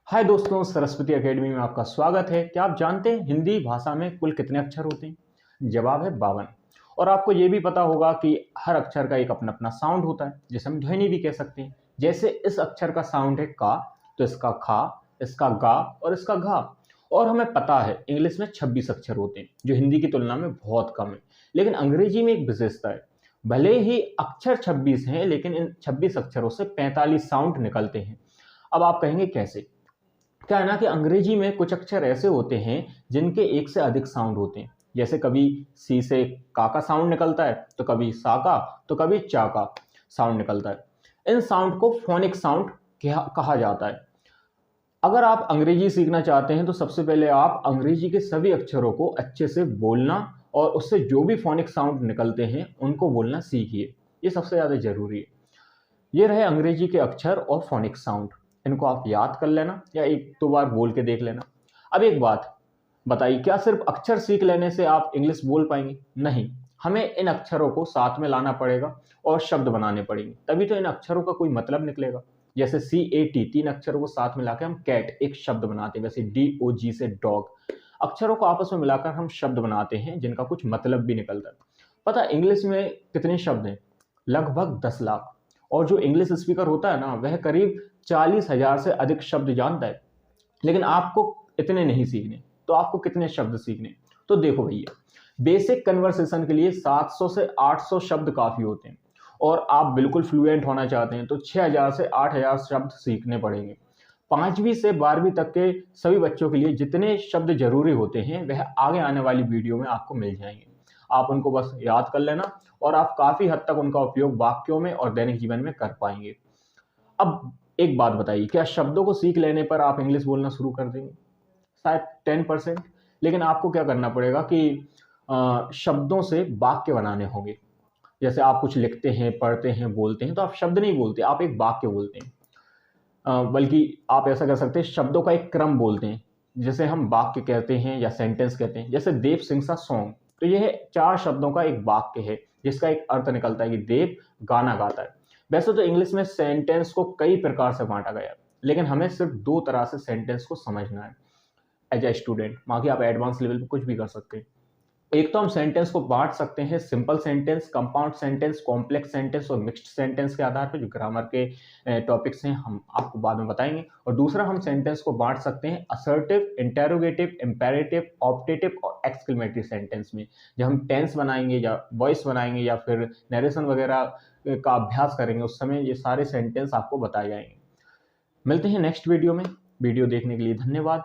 हाय दोस्तों, सरस्वती एकेडमी में आपका स्वागत है। क्या आप जानते हैं हिंदी भाषा में कुल कितने अक्षर होते हैं? जवाब है 52। और आपको ये भी पता होगा कि हर अक्षर का एक अपना अपना साउंड होता है, जिसे हम ध्वनि भी कह सकते हैं। जैसे इस अक्षर का साउंड है का, तो इसका खा, इसका गा और इसका घा। और हमें पता है इंग्लिश में 26 अक्षर होते हैं, जो हिंदी की तुलना में बहुत कम है। लेकिन अंग्रेजी में एक विशेषता है, भले ही अक्षर 26 हैं, लेकिन इन 26 अक्षरों से 45 साउंड निकलते हैं। अब आप कहेंगे कैसे? क्या है ना कि अंग्रेजी में कुछ अक्षर ऐसे होते हैं जिनके एक से अधिक साउंड होते हैं। जैसे कभी सी से का साउंड निकलता है, तो कभी सा का, तो कभी चा का साउंड निकलता है। इन साउंड को फोनिक साउंड कहा जाता है। अगर आप अंग्रेजी सीखना चाहते हैं तो सबसे पहले आप अंग्रेजी के सभी अक्षरों को अच्छे से बोलना और उससे जो भी फोनिक साउंड निकलते हैं उनको बोलना सीखिए। ये सबसे ज़्यादा ज़रूरी है। ये रहे अंग्रेजी के अक्षर और फोनिक साउंड। इनको आप याद कर लेना या एक दो बार बोल के देख लेना। अब एक बात बताइए, क्या सिर्फ अक्षर सीख लेने से आप इंग्लिश बोल पाएंगे? नहीं, हमें इन अक्षरों को साथ में लाना पड़ेगा और शब्द बनाने पड़ेंगे, तभी तो इन अक्षरों का कोई मतलब निकलेगा। जैसे CAT, 3 अक्षरों को साथ मिलाकर हम कैट एक शब्द बनाते हैं। वैसे DOG से डॉग। अक्षरों को आपस में मिलाकर हम शब्द बनाते हैं जिनका कुछ मतलब भी निकलता है। पता है इंग्लिश में कितने शब्द हैं? लगभग 10 लाख। और जो इंग्लिश स्पीकर होता है ना, वह करीब 40,000 से अधिक शब्द जानता है। लेकिन आपको इतने नहीं सीखने, तो आपको कितने शब्द सीखने? तो देखो भैया, बेसिक कन्वर्सेशन के लिए 700 से 800 शब्द काफ़ी होते हैं। और आप बिल्कुल फ्लुएंट होना चाहते हैं तो 6,000 से 8,000 शब्द सीखने पड़ेंगे। 5वीं से 12वीं तक के सभी बच्चों के लिए जितने शब्द जरूरी होते हैं वह आगे आने वाली वीडियो में आपको मिल जाएंगे। आप उनको बस याद कर लेना और आप काफ़ी हद तक उनका उपयोग वाक्यों में और दैनिक जीवन में कर पाएंगे। अब एक बात बताइए, क्या शब्दों को सीख लेने पर आप इंग्लिश बोलना शुरू कर देंगे? शायद 10%। लेकिन आपको क्या करना पड़ेगा कि शब्दों से वाक्य बनाने होंगे। जैसे आप कुछ लिखते हैं, पढ़ते हैं, बोलते हैं, तो आप शब्द नहीं बोलते, आप एक वाक्य बोलते हैं। बल्कि आप ऐसा कर सकते हैं, शब्दों का एक क्रम बोलते हैं, जैसे हम वाक्य कहते हैं या सेंटेंस कहते हैं। जैसे देव सिंह सा सॉन्ग, तो यह 4 शब्दों का एक वाक्य है जिसका एक अर्थ निकलता है कि देव गाना गाता है। वैसे तो इंग्लिश में सेंटेंस को कई प्रकार से बांटा गया है, लेकिन हमें सिर्फ 2 तरह से सेंटेंस को समझना है एज ए स्टूडेंट। बाकी आप एडवांस लेवल पे कुछ भी कर सकते हैं। एक तो हम सेंटेंस को बांट सकते हैं simple sentence, compound sentence, complex sentence और मिक्स्ड सेंटेंस के आधार पर, जो ग्रामर के टॉपिक्स हैं हम आपको बाद में बताएंगे। और दूसरा, हम सेंटेंस को बांट सकते हैं असर्टिव, इंटेरोगेटिव, इंपेरेटिव, ऑप्टेटिव और एक्सक्लेमेटरी सेंटेंस में। जब हम टेंस बनाएंगे या वॉइस बनाएंगे या फिर नरेशन वगैरह का अभ्यास करेंगे, उस समय ये सारे सेंटेंस आपको बताए जाएंगे। मिलते हैं नेक्स्ट वीडियो में। वीडियो देखने के लिए धन्यवाद।